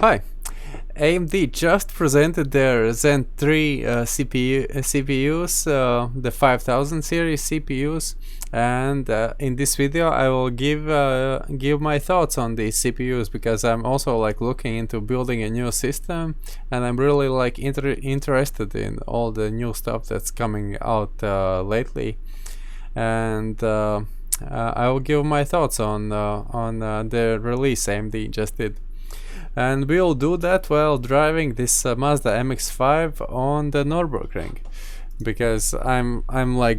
Hi, AMD just presented their Zen 3 CPUs, the 5000 series CPUs, and in this video I will give my thoughts on these CPUs, because I'm also looking into building a new system, and I'm really interested in all the new stuff that's coming out lately, and I will give my thoughts on the release AMD just did. And we'll do that while driving this Mazda MX-5 on the Nürburgring, because I'm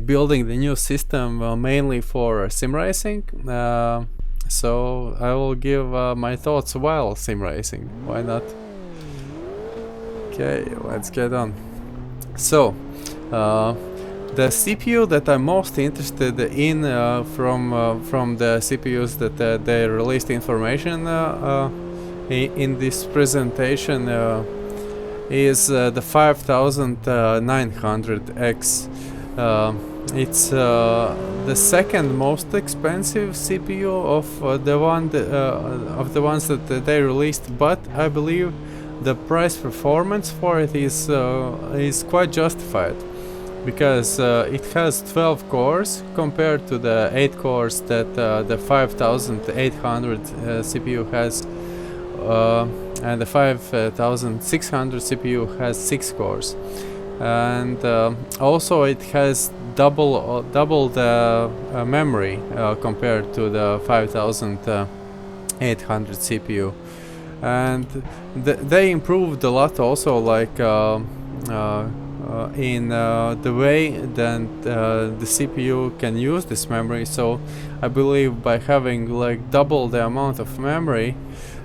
building the new system mainly for sim racing. So I will give my thoughts while sim racing. Why not? Okay, let's get on. So the CPU that I'm most interested in from the CPUs that they released information in this presentation is the 5900X. It's the second most expensive CPU of the ones that they released, but I believe the price performance for it is quite justified, because it has 12 cores compared to the 8 cores that the 5800 CPU has. And the 5600 CPU has 6 cores, and also it has double the memory compared to the 5800 CPU, and they improved a lot also, in the way that the CPU can use this memory. So I believe by having double the amount of memory,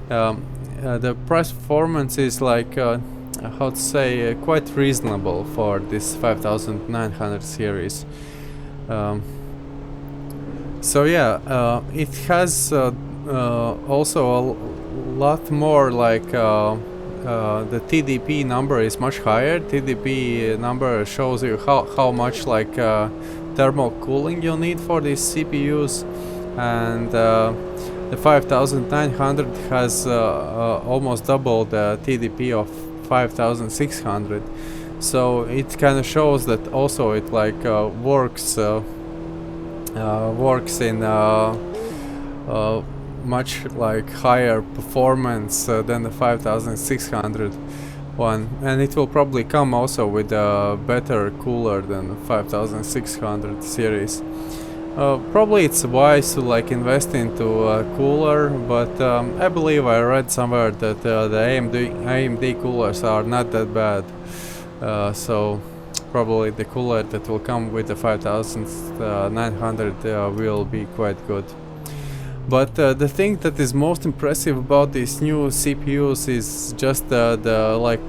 the price performance is how to say, quite reasonable for this 5900 series. So yeah, it has also a lot more the TDP number is much higher. TDP number shows you how much thermal cooling you need for these CPUs, and the 5900 has almost double the TDP of 5600, so it kind of shows that also it works in much higher performance than the 5600 one, and it will probably come also with a better cooler than the 5600 series. Probably it's wise to invest into a cooler, but I believe I read somewhere that the AMD coolers are not that bad, so probably the cooler that will come with the 5900 will be quite good. But the thing that is most impressive about these new CPUs is just the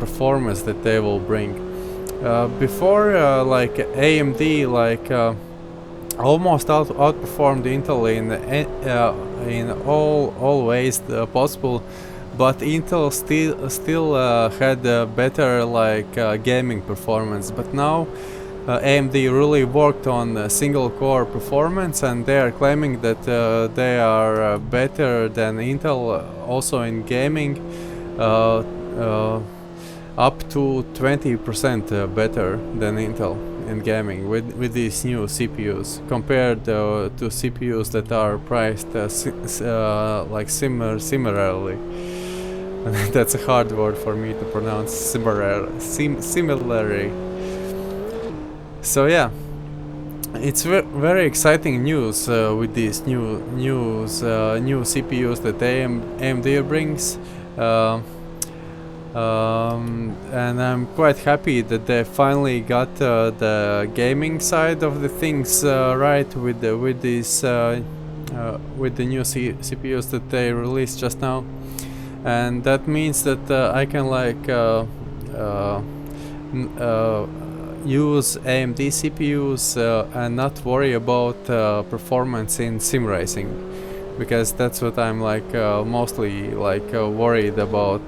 performance that they will bring. Before AMD almost outperformed Intel in all ways possible, but Intel still had better gaming performance. But now AMD really worked on single core performance, and they are claiming that they are better than Intel also in gaming, up to 20% better than Intel in gaming with these new CPUs, compared to CPUs that are priced similarly. That's a hard word for me to pronounce, similarly. So yeah, it's very exciting news with these new CPUs that AMD brings. And I'm quite happy that they finally got the gaming side of the things right with the new CPUs that they released just now, and that means that I can use AMD CPUs and not worry about performance in sim racing, because that's what I'm mostly worried about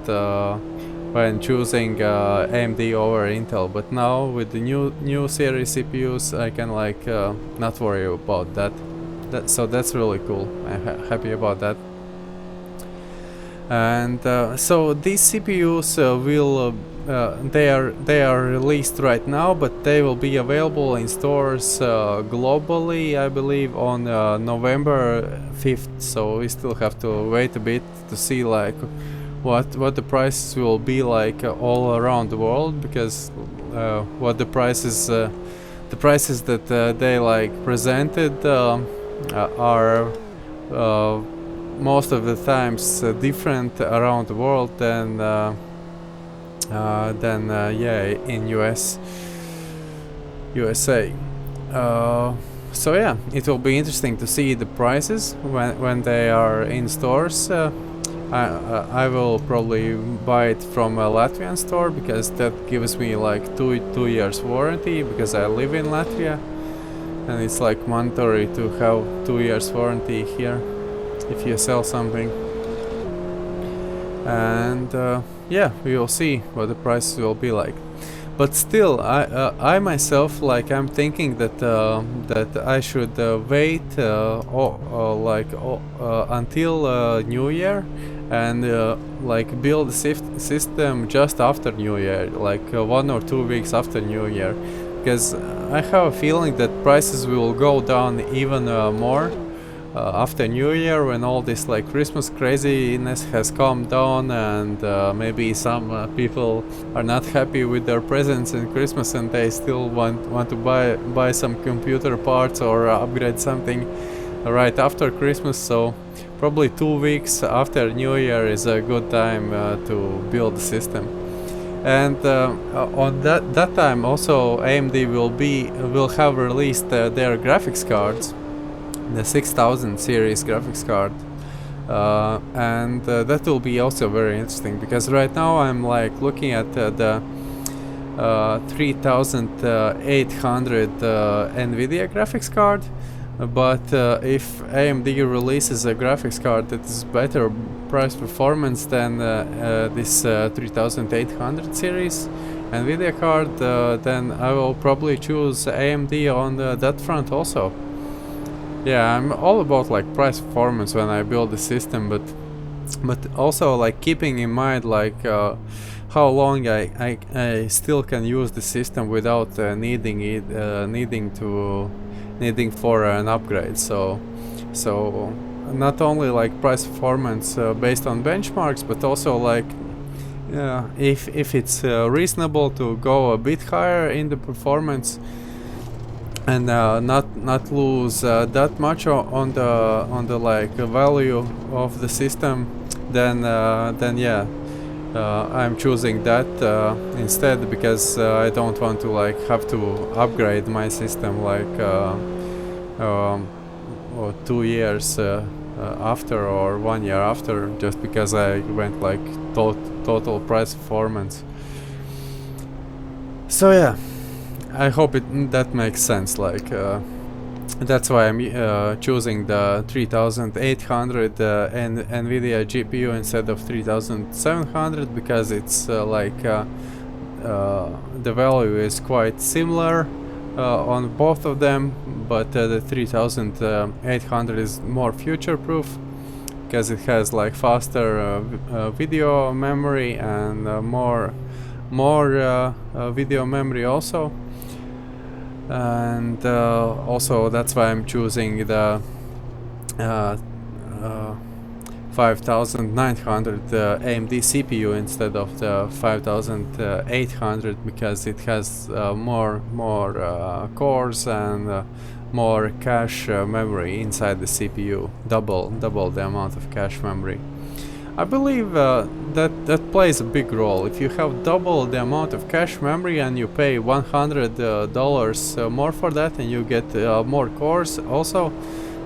when choosing AMD over Intel. But now with the new series CPUs, I can not worry about that. So that's really cool. I'm happy about that. And so these CPUs will they are released right now, but they will be available in stores globally, I believe, on November 5th. So we still have to wait a bit to see like what the prices will be like all around the world, because what the prices that they like presented are most of the times different around the world than yeah, in USA. So yeah, it will be interesting to see the prices when they are in stores. I will probably buy it from a Latvian store, because that gives me like two years warranty, because I live in Latvia and it's like mandatory to have 2 years warranty here if you sell something. And yeah, we will see what the prices will be like. But still, I myself, like, I'm thinking that that I should wait until New Year, and like build the system just after New Year, like 1 or 2 weeks after New Year, because I have a feeling that prices will go down even more after New Year, when all this like Christmas craziness has calmed down, and maybe some people are not happy with their presents in Christmas and they still want to buy some computer parts or upgrade something right after Christmas. So probably 2 weeks after New Year is a good time to build the system. And on that time also AMD will have released their graphics cards, the 6000 series graphics card, and that will be also very interesting, because right now I'm like looking at the 3800 NVIDIA graphics card, but if AMD releases a graphics card that is better price performance than this 3800 series NVIDIA card, then I will probably choose AMD on that front also. Yeah, I'm all about like price performance when I build the system, but also like keeping in mind like how long I still can use the system without needing for an upgrade. So not only like price performance based on benchmarks, but also like if it's reasonable to go a bit higher in the performance, and not lose that much on the like value of the system, then yeah, I'm choosing that instead, because I don't want to like have to upgrade my system like 2 years after, or 1 year after, just because I went like total price performance. So yeah, I hope that makes sense. Like that's why I'm choosing the 3800 NVIDIA GPU instead of 3700, because it's like the value is quite similar on both of them, but the 3800 is more future-proof, because it has like faster video memory and more video memory also. And also that's why I'm choosing the 5900 AMD CPU instead of the 5800, because it has more cores and more cache memory inside the CPU, double the amount of cache memory. I believe that plays a big role. If you have double the amount of cache memory and you pay $100 more for that, and you get more cores also,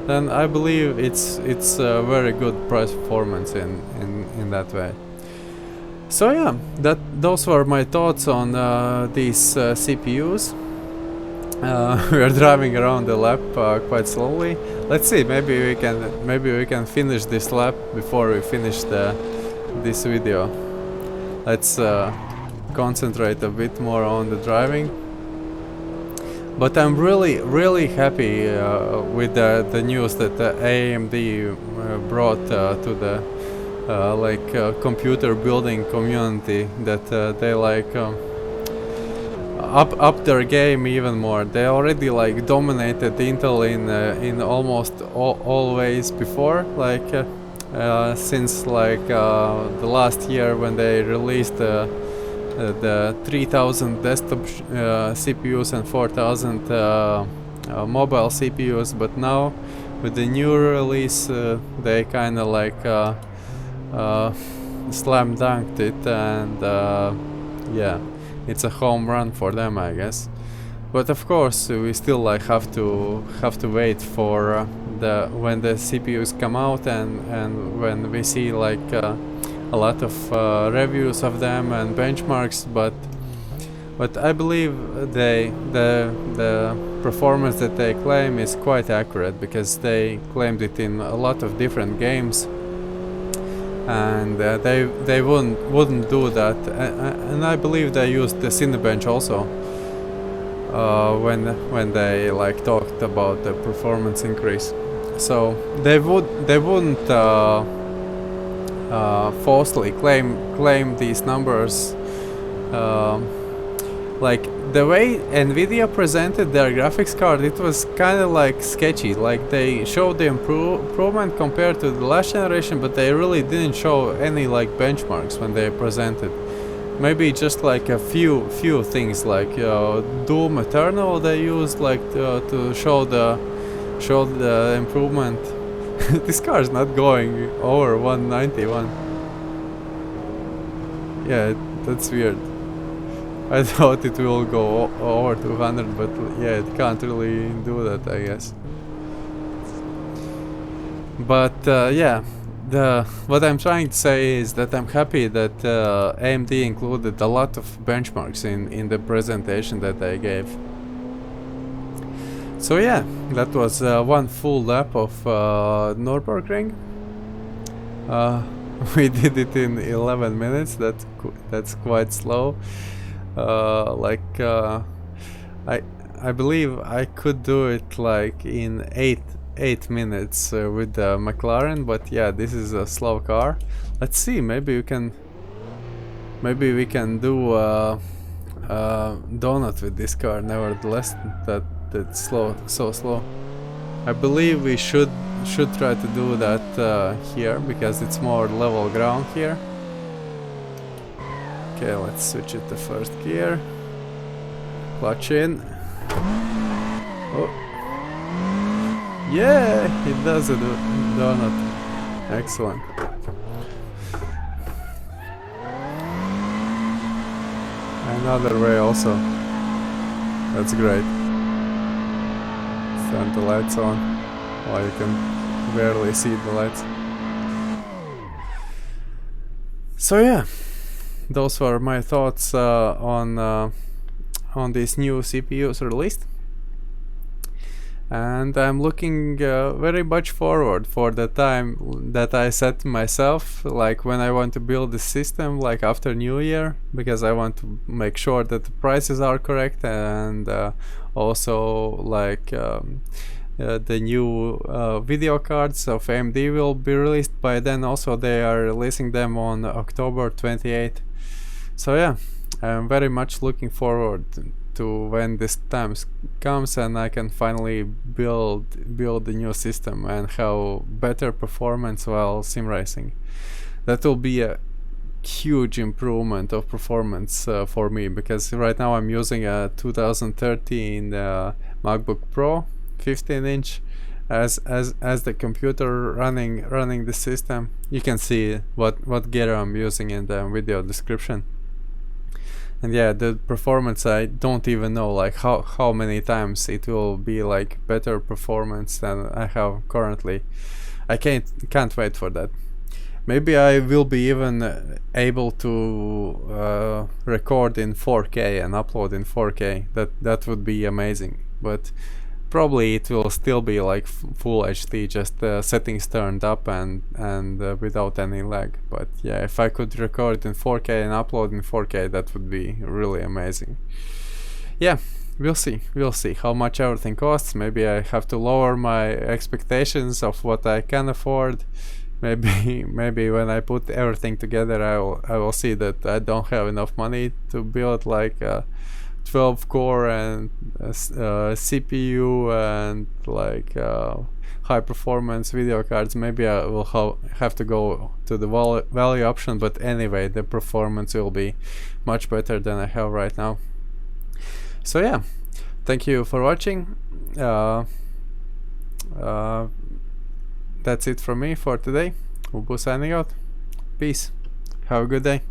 then I believe it's a very good price performance in that way. So yeah, those were my thoughts on these CPUs. We are driving around the lab quite slowly. Let's see, maybe we can finish this lap before we finish this video. Let's concentrate a bit more on the driving. But I'm really happy with the news that AMD brought to computer building community that they like up their game even more. They already like dominated Intel in almost all ways before, since the last year when they released the 3000 desktop CPUs and 4000 mobile CPUs. But now with the new release they kind of slam dunked it, and yeah, it's a home run for them, I guess. But of course we still have to wait for when the CPUs come out, and when we see a lot of reviews of them and benchmarks. But I believe the performance that they claim is quite accurate, because they claimed it in a lot of different games, and they wouldn't do that. And I believe they used the Cinebench also when they talked about the performance increase. So they wouldn't falsely claim these numbers. The way Nvidia presented their graphics card, it was kind of sketchy. They showed the improvement compared to the last generation, but they really didn't show any benchmarks when they presented. Maybe just a few things, Doom Eternal they used to show the improvement. This car is not going over 191. Yeah, that's weird. I thought it will go over 200, but yeah, it can't really do that, I guess. But yeah, what I'm trying to say is that I'm happy that AMD included a lot of benchmarks in the presentation that I gave. So yeah, that was one full lap of Nürburgring. We did it in 11 minutes. That's quite slow. I believe I could do it in 8 minutes with the McLaren, but yeah, this is a slow car. Let's see, maybe we can do a donut with this car. Nevertheless, that's so slow. I believe we should try to do that here, because it's more level ground here. Okay, let's switch it to first gear. Clutch in. Oh. Yeah, it does a donut. Excellent. Another way also. That's great. Turn the lights on while you can barely see the lights. So yeah, those were my thoughts on these new CPUs released, and I'm looking very much forward for the time that I set myself, when I want to build the system, after New Year, because I want to make sure that the prices are correct, and also the new video cards of AMD will be released by then. Also, they are releasing them on October 28th. So yeah, I'm very much looking forward to when this time comes and I can finally build the new system and have better performance while sim racing. That will be a huge improvement of performance for me, because right now I'm using a 2013 MacBook Pro 15-inch as the computer running the system. You can see what gear I'm using in the video description. And yeah, the performance, I don't even know how many times it will be better performance than I have currently. I can't wait for that. Maybe I will be even able to record in 4K and upload in 4K. That would be amazing. But probably it will still be full HD, just settings turned up and without any lag. But yeah, if I could record in 4K and upload in 4K, that would be really amazing. Yeah, we'll see how much everything costs. Maybe I have to lower my expectations of what I can afford, maybe when I put everything together, I will see that I don't have enough money to build like a 12 core and CPU and like high performance video cards. Maybe I will have to go to the value option, but anyway, the performance will be much better than I have right now. So yeah, thank you for watching. That's it from me for today. Ubu signing out. Peace. Have a good day.